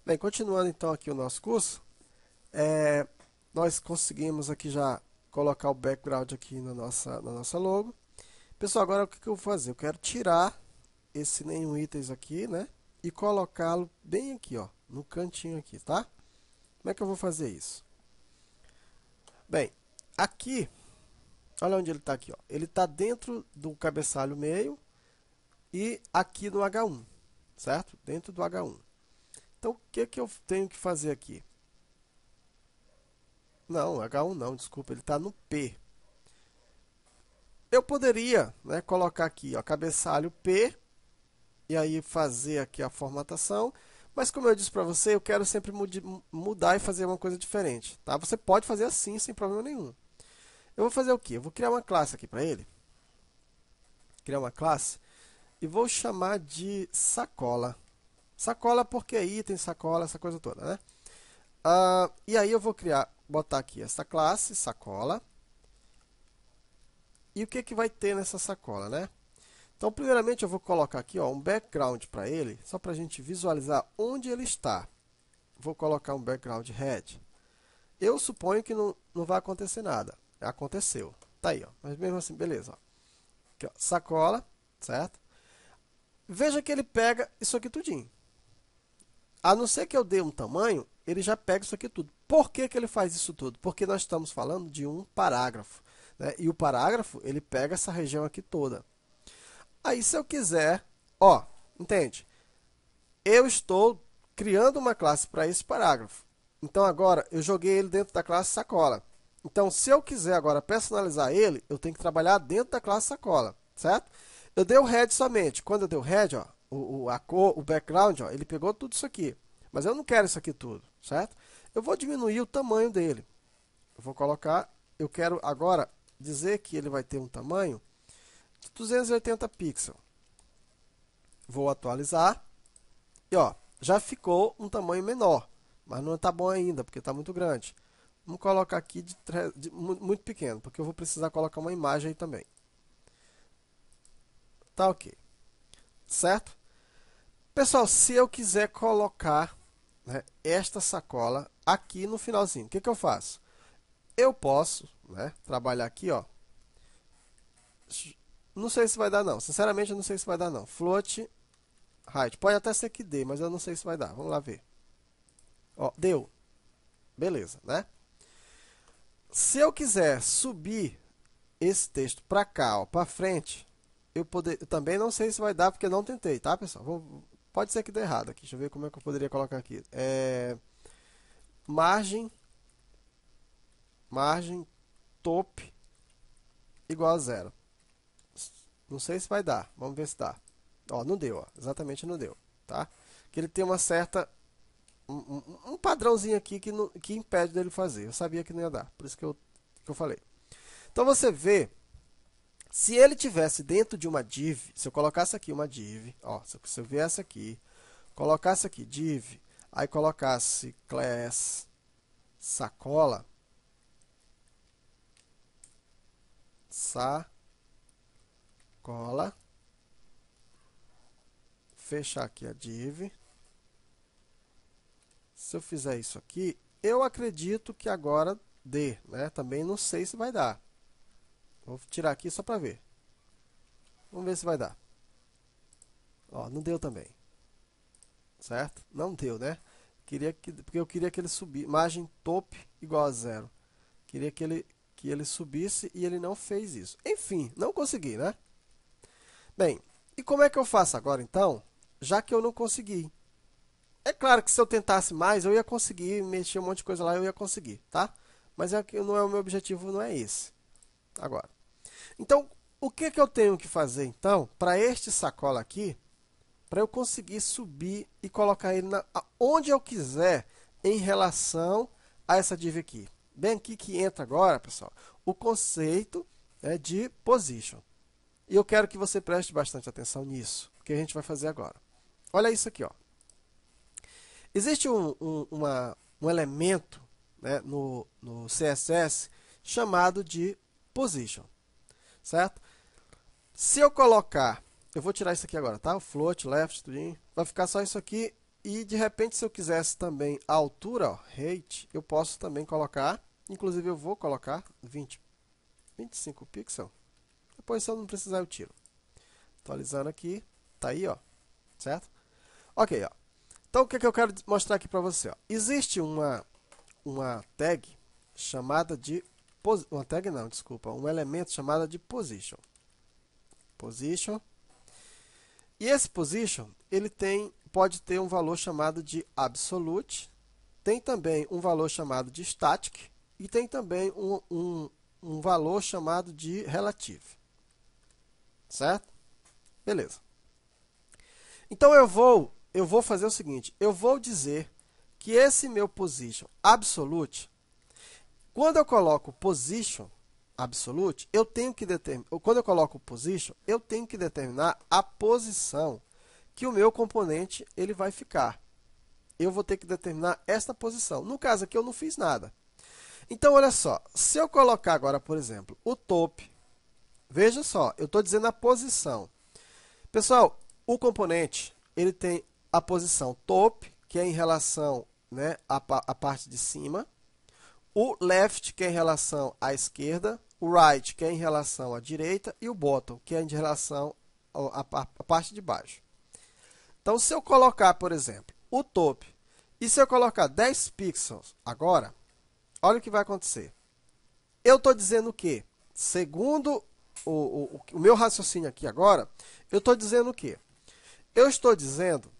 Bem, continuando então aqui o nosso curso, nós conseguimos aqui já colocar o background aqui na nossa logo. Pessoal, agora o que eu vou fazer? Eu quero tirar esse nenhum itens aqui, né? E colocá-lo bem aqui, ó, no cantinho aqui, tá? Como é que eu vou fazer isso? Bem, aqui, olha onde ele está aqui, ó. Ele está dentro do cabeçalho meio e aqui no H1, certo? Dentro do H1. Então, o que eu tenho que fazer aqui? Não, H1 não, desculpa, ele está no P. Eu poderia, né, colocar aqui, ó, cabeçalho P, e aí fazer aqui a formatação, mas como eu disse para você, eu quero sempre mudar e fazer uma coisa diferente, tá? Você pode fazer assim, sem problema nenhum. Eu vou fazer o quê? Eu vou criar uma classe aqui para ele, criar uma classe, e vou chamar de sacola. Sacola porque é item, sacola, essa coisa toda, né? E aí eu vou botar aqui essa classe, sacola, e o que, que vai ter nessa sacola, né? Então, primeiramente, eu vou colocar aqui ó, um background para ele, só para a gente visualizar onde ele está. Vou colocar um background red. Eu suponho que não vai acontecer nada. Aconteceu. Tá aí, ó. Mas mesmo assim, beleza. Ó. Aqui, ó, sacola, certo? Veja que ele pega isso aqui tudinho. A não ser que eu dê um tamanho, ele já pega isso aqui tudo. Por que, que ele faz isso tudo? Porque nós estamos falando de um parágrafo. Né? E o parágrafo, ele pega essa região aqui toda. Aí, se eu quiser, ó, entende? Eu estou criando uma classe para esse parágrafo. Então, agora, eu joguei ele dentro da classe sacola. Então, se eu quiser agora personalizar ele, eu tenho que trabalhar dentro da classe sacola, certo? Eu dei o head somente. Quando eu dei o head, ó, a cor, o background, ó, ele pegou tudo isso aqui. Mas eu não quero isso aqui tudo, certo? Eu vou diminuir o tamanho dele. Eu vou colocar, eu quero agora dizer que ele vai ter um tamanho de 280 pixels. Vou atualizar e ó, já ficou um tamanho menor, mas não está bom ainda porque está muito grande. Vamos colocar aqui muito pequeno, porque eu vou precisar colocar uma imagem aí também. Tá ok, certo? Pessoal, se eu quiser colocar, né, esta sacola aqui no finalzinho, o que, que eu faço? Eu posso, né, trabalhar aqui, ó. Não sei se vai dar não, sinceramente eu não sei se vai dar não. Float height, pode até ser que dê, mas eu não sei se vai dar. Vamos lá ver. Ó, deu. Beleza, né? Se eu quiser subir esse texto para cá, para frente, eu também não sei se vai dar, porque não tentei, tá, pessoal? Pode ser que dê errado aqui. Deixa eu ver como é que eu poderia colocar aqui. Margem top igual a zero. Não sei se vai dar. Vamos ver se dá. Ó, não deu, ó. Exatamente não deu, tá? Que ele tem uma certa um padrãozinho aqui que impede dele fazer. Eu sabia que não ia dar, por isso que eu falei. Então você vê, se ele tivesse dentro de uma div, se eu colocasse aqui uma div, ó, se eu viesse aqui, colocasse aqui div, aí colocasse class sacola, sacola, fechar aqui a div. Se eu fizer isso aqui, eu acredito que agora dê, né? Também não sei se vai dar. Vou tirar aqui só para ver. Vamos ver se vai dar. Ó, não deu também. Certo? Não deu, né? Porque eu queria que ele subisse. Margem top igual a zero. Queria que ele subisse e ele não fez isso. Enfim, não consegui, né? Bem, e como é que eu faço agora então? Já que eu não consegui. É claro que se eu tentasse mais, eu ia conseguir mexer um monte de coisa lá, eu ia conseguir, tá? Mas não é o meu objetivo, não é esse. Agora. Então, o que, que eu tenho que fazer então para este sacola aqui, para eu conseguir subir e colocar ele onde eu quiser em relação a essa div aqui? Bem aqui que entra agora, pessoal, o conceito, né, de position. E eu quero que você preste bastante atenção nisso, que a gente vai fazer agora. Olha isso aqui, ó. Existe um elemento, né, no CSS chamado de position, certo? Se eu colocar, eu vou tirar isso aqui agora, tá? O float, left, tudinho, vai ficar só isso aqui E, de repente, se eu quisesse também a altura, ó, height, eu posso também colocar, inclusive eu vou colocar 25 pixels. Depois, se eu não precisar, eu tiro. Atualizando aqui, tá aí, ó, certo? Ok, ó. Então, o que eu quero mostrar aqui para você? Ó? Existe uma tag chamada de... Uma tag não, desculpa. Um elemento chamado de position. Position. E esse position, ele pode ter um valor chamado de absolute. Tem também um valor chamado de static. E tem também um valor chamado de relative. Certo? Beleza. Então, eu vou fazer o seguinte. Eu vou dizer que esse meu position absolute, quando eu coloco position absolute, eu tenho que determinar, quando eu coloco position, eu tenho que determinar a posição que o meu componente ele vai ficar. Eu vou ter que determinar esta posição. No caso aqui, eu não fiz nada. Então, olha só, se eu colocar agora, por exemplo, o top, veja só, eu estou dizendo a posição. Pessoal, o componente ele tem a posição top, que é em relação, né, à parte de cima, o left, que é em relação à esquerda, o right, que é em relação à direita, e o bottom, que é em relação à parte de baixo. Então, se eu colocar, por exemplo, o top, e se eu colocar 10 pixels agora, olha o que vai acontecer. Eu estou dizendo que, segundo o meu raciocínio aqui agora, eu estou dizendo o quê? Eu estou dizendo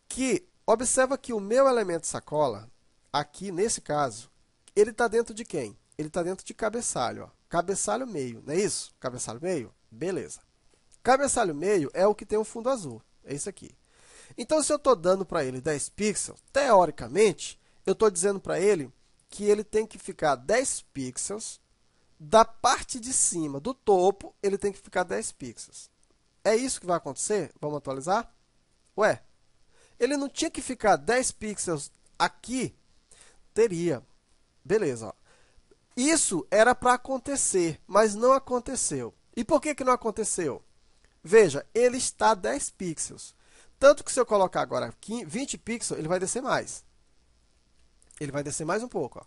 que, observa que o meu elemento sacola, aqui nesse caso, ele está dentro de quem? Ele está dentro de cabeçalho. Ó. Cabeçalho meio, não é isso? Cabeçalho meio? Beleza. Cabeçalho meio é o que tem o fundo azul. É isso aqui. Então, se eu estou dando para ele 10 pixels, teoricamente, eu estou dizendo para ele que ele tem que ficar 10 pixels da parte de cima, do topo, ele tem que ficar 10 pixels. É isso que vai acontecer? Vamos atualizar? Ué, ele não tinha que ficar 10 pixels aqui? Teria. Beleza. Ó. Isso era para acontecer, mas não aconteceu. E por que não aconteceu? Veja, ele está 10 pixels. Tanto que se eu colocar agora 20 pixels, ele vai descer mais. Ele vai descer mais um pouco. Ó.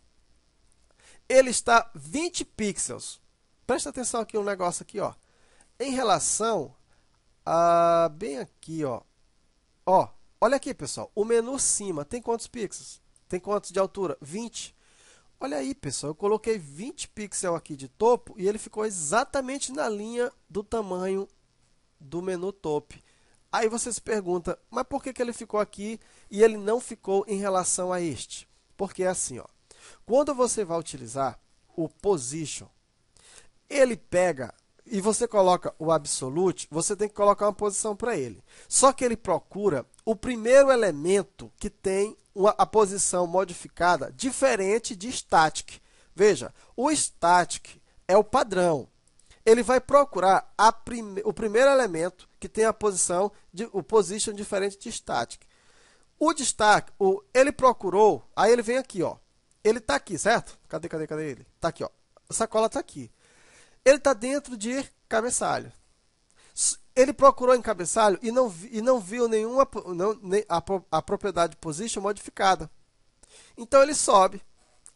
Ele está 20 pixels. Presta atenção aqui um negócio aqui, ó. Em relação a bem aqui, ó. Ó, olha aqui, pessoal. O menu cima tem quantos pixels? Tem quantos de altura? 20. Olha aí, pessoal. Eu coloquei 20 pixels aqui de topo e ele ficou exatamente na linha do tamanho do menu top. Aí você se pergunta, mas por que ele ficou aqui e ele não ficou em relação a este? Porque é assim, ó. Quando você vai utilizar o position, ele pega e você coloca o absolute, você tem que colocar uma posição para ele. Só que ele procura o primeiro elemento que tem a posição modificada diferente de static. Veja, o static é o padrão. Ele vai procurar o primeiro elemento que tem a posição, o position diferente de static. O destaque, ele procurou, aí ele vem aqui, ó. Ele está aqui, certo? Cadê ele? Está aqui, ó. A sacola está aqui. Ele está dentro de cabeçalho. Ele procurou em cabeçalho e não viu nenhuma a propriedade position modificada. Então, ele sobe.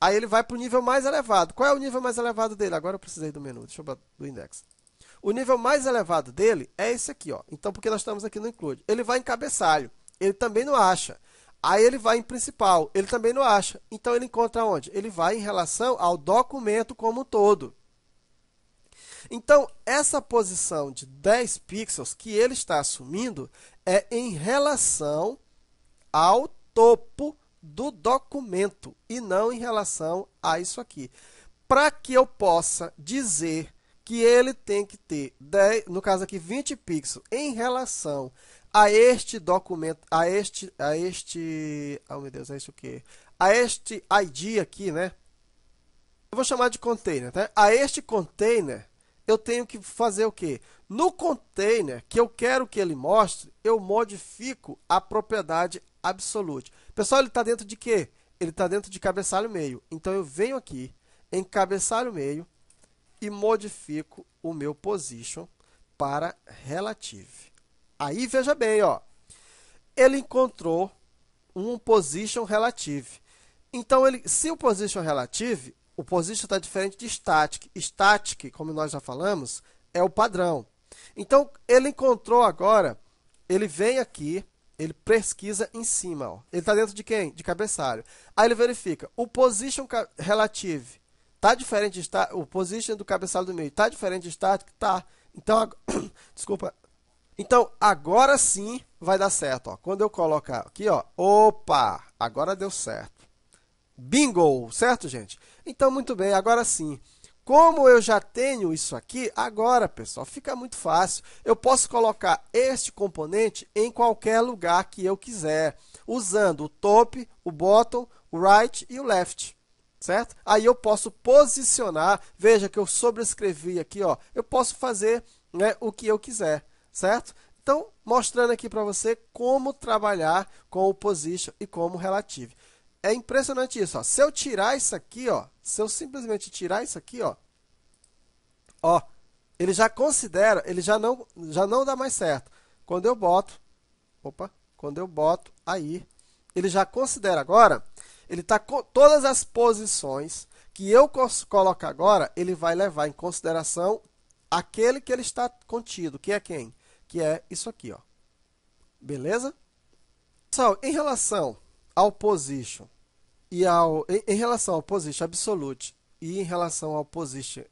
Aí, ele vai para o nível mais elevado. Qual é o nível mais elevado dele? Agora eu precisei do menu, deixa eu botar do index. O nível mais elevado dele é esse aqui, ó. Então, porque nós estamos aqui no include. Ele vai em cabeçalho. Ele também não acha. Aí, ele vai em principal. Ele também não acha. Então, ele encontra onde? Ele vai em relação ao documento como um todo. Então, essa posição de 10 pixels que ele está assumindo é em relação ao topo do documento e não em relação a isso aqui. Para que eu possa dizer que ele tem que ter, 10, no caso aqui, 20 pixels em relação a este documento, oh meu Deus, é isso o quê? A este ID aqui, né? Eu vou chamar de container, tá? A este container, eu tenho que fazer o quê? No container que eu quero que ele mostre, eu modifico a propriedade absolute. Pessoal, ele está dentro de quê? Ele está dentro de cabeçalho meio. Então, eu venho aqui em cabeçalho meio e modifico o meu position para relative. Aí, veja bem, ó, ele encontrou um position relative. Então, se o position relative, o position está diferente de static. Static, como nós já falamos, é o padrão. Então, ele encontrou agora, ele vem aqui, ele pesquisa em cima. Ó. Ele está dentro de quem? De cabeçalho. Aí ele verifica, o position relative está diferente de static, o position do cabeçalho do meio está diferente de static? Tá. Então, desculpa. Então, agora sim vai dar certo. Ó. Quando eu colocar aqui, ó, opa, agora deu certo. Bingo! Certo, gente? Então, muito bem, agora sim. Como eu já tenho isso aqui, agora, pessoal, fica muito fácil. Eu posso colocar este componente em qualquer lugar que eu quiser, usando o top, o bottom, o right e o left. Certo? Aí eu posso posicionar, veja que eu sobrescrevi aqui, ó, eu posso fazer, né, o que eu quiser, certo? Então, mostrando aqui para você como trabalhar com o position e como relative. É impressionante isso, ó. Se eu tirar isso aqui, ó, se eu simplesmente tirar isso aqui, ó, ele já considera, ele já não dá mais certo. Quando eu boto, quando eu boto aí, ele já considera agora, ele está com todas as posições que eu colocar agora, ele vai levar em consideração aquele que ele está contido, que é quem? Que é isso aqui, ó. Beleza? Pessoal, em relação ao position e em relação ao position absolute e em relação ao position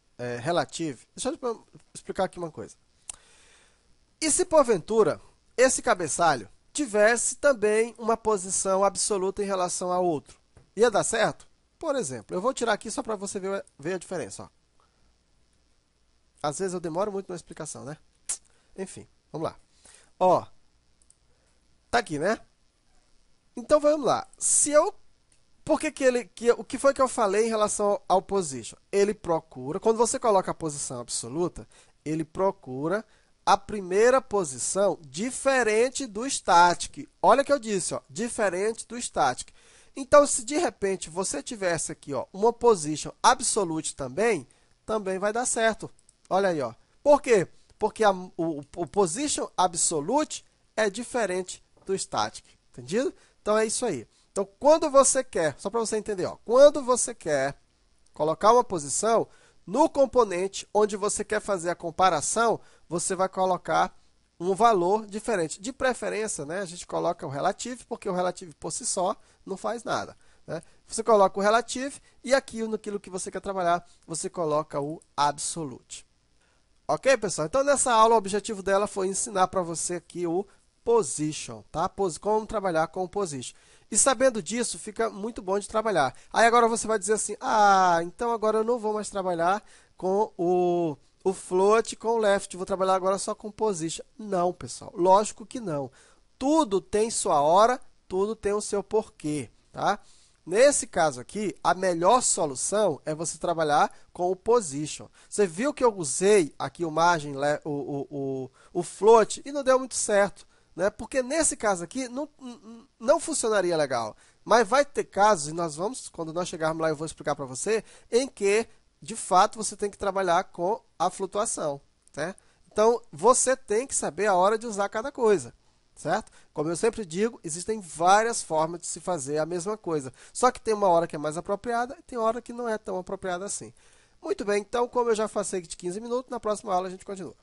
relative, deixa eu explicar aqui uma coisa. E se porventura esse cabeçalho tivesse também uma posição absoluta em relação a outro? Ia dar certo? Por exemplo, eu vou tirar aqui só para você ver a diferença. Ó. Às vezes eu demoro muito na explicação, né? Enfim, vamos lá. Ó, tá aqui, né? Então vamos lá. Se eu o que foi que eu falei em relação ao position? Ele procura, quando você coloca a posição absoluta, ele procura a primeira posição diferente do static. Olha o que eu disse, ó, diferente do static. Então, se de repente você tivesse aqui, ó, uma position absolute também vai dar certo. Olha aí, ó. Por quê? Porque o position absolute é diferente do static. Entendido? Então, é isso aí. Então, quando você quer, só para você entender, ó, quando você quer colocar uma posição, no componente onde você quer fazer a comparação, você vai colocar um valor diferente. De preferência, né, a gente coloca o relative, porque o relative por si só não faz nada. Né? Você coloca o relative e aqui, naquilo que você quer trabalhar, você coloca o absolute. Ok, pessoal? Então, nessa aula, o objetivo dela foi ensinar para você aqui o position, tá? Como trabalhar com o position. E sabendo disso, fica muito bom de trabalhar. Aí agora você vai dizer assim, então agora eu não vou mais trabalhar com o float com o left, vou trabalhar agora só com position. Não, pessoal, lógico que não. Tudo tem sua hora, tudo tem o seu porquê, tá? Nesse caso aqui, a melhor solução é você trabalhar com o position. Você viu que eu usei aqui o margin, o float, e não deu muito certo. Né? Porque nesse caso aqui não funcionaria legal. Mas vai ter casos, e nós vamos, quando nós chegarmos lá, eu vou explicar para você, em que, de fato, você tem que trabalhar com a flutuação. Né? Então, você tem que saber a hora de usar cada coisa. Certo? Como eu sempre digo, existem várias formas de se fazer a mesma coisa. Só que tem uma hora que é mais apropriada e tem hora que não é tão apropriada assim. Muito bem, então, como eu já passei de 15 minutos, na próxima aula a gente continua.